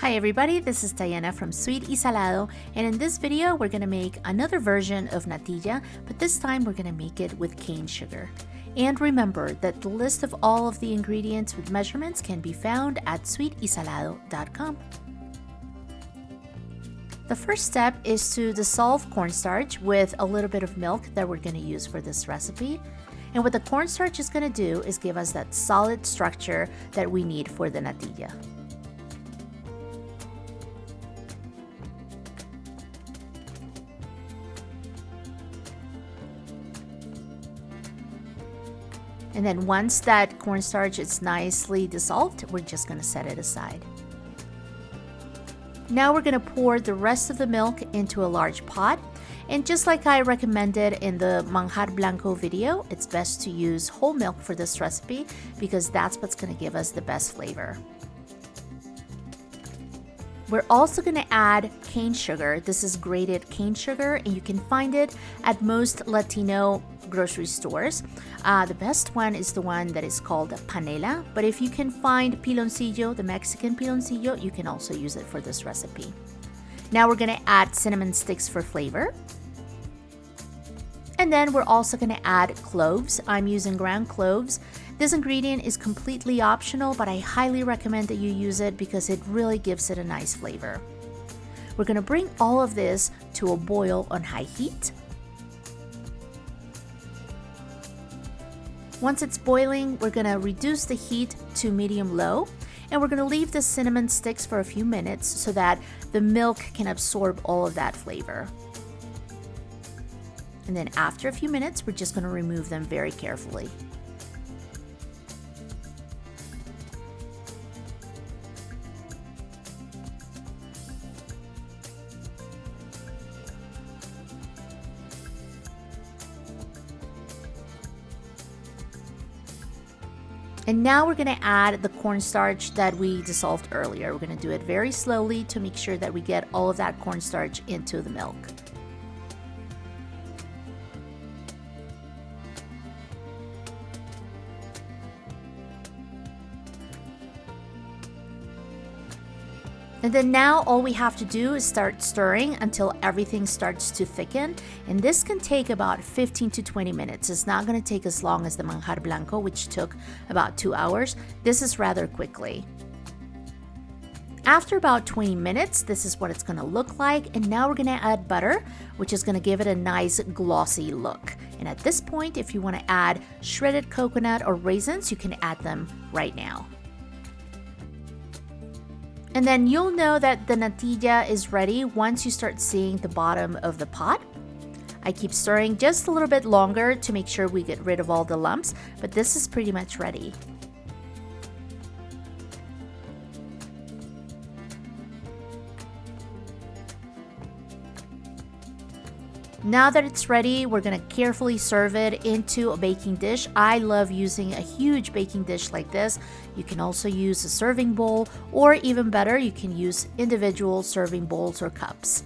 Hi everybody, this is Diana from sweetysalado, and in this video we're going to make another version of natilla, but this time we're going to make it with cane sugar. And remember that the list of all of the ingredients with measurements can be found at sweetysalado.com. The first step is to dissolve cornstarch with a little bit of milk that we're going to use for this recipe. And what the cornstarch is going to do is give us that solid structure that we need for the natilla. And then once that cornstarch is nicely dissolved, we're just going to set it aside. Now we're going to pour the rest of the milk into a large pot. And just like I recommended in the manjar blanco video, it's best to use whole milk for this recipe because that's what's going to give us the best flavor. We're also going to add cane sugar. This is grated cane sugar, and you can find it at most Latino grocery stores. The best one is the one that is called panela, but if you can find piloncillo, the Mexican piloncillo, you can also use it for this recipe. Now we're going to add cinnamon sticks for flavor. And then we're also going to add cloves. I'm using ground cloves. This ingredient is completely optional, but I highly recommend that you use it because it really gives it a nice flavor. We're going to bring all of this to a boil on high heat. Once it's boiling, we're going to reduce the heat to medium-low, and we're going to leave the cinnamon sticks for a few minutes so that the milk can absorb all of that flavor. And then after a few minutes, we're just going to remove them very carefully. And now we're going to add the cornstarch that we dissolved earlier. We're going to do it very slowly to make sure that we get all of that cornstarch into the milk. And then now all we have to do is start stirring until everything starts to thicken. And this can take about 15 to 20 minutes. It's not going to take as long as the manjar blanco, which took about 2 hours. This is rather quickly. After about 20 minutes, this is what it's going to look like. And now we're going to add butter, which is going to give it a nice glossy look. And at this point, if you want to add shredded coconut or raisins, you can add them right now. And then you'll know that the natilla is ready once you start seeing the bottom of the pot. I keep stirring just a little bit longer to make sure we get rid of all the lumps, but this is pretty much ready. Now that it's ready, we're going to carefully serve it into a baking dish. I love using a huge baking dish like this. You can also use a serving bowl, or even better, you can use individual serving bowls or cups.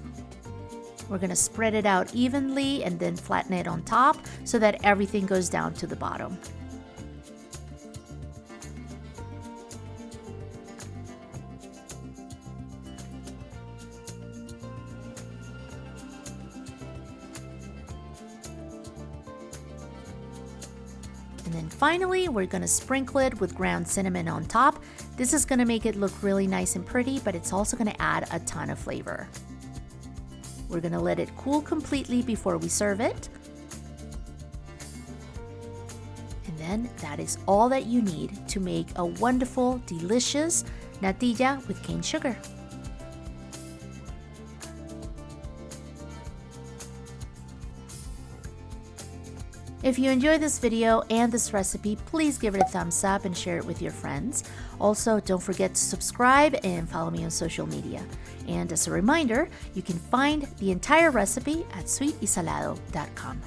We're going to spread it out evenly and then flatten it on top so that everything goes down to the bottom. And then finally, we're going to sprinkle it with ground cinnamon on top. This is going to make it look really nice and pretty, but it's also going to add a ton of flavor. We're going to let it cool completely before we serve it. And then that is all that you need to make a wonderful, delicious natilla with cane sugar. If you enjoyed this video and this recipe, please give it a thumbs up and share it with your friends. Also, don't forget to subscribe and follow me on social media. And as a reminder, you can find the entire recipe at sweetysalado.com.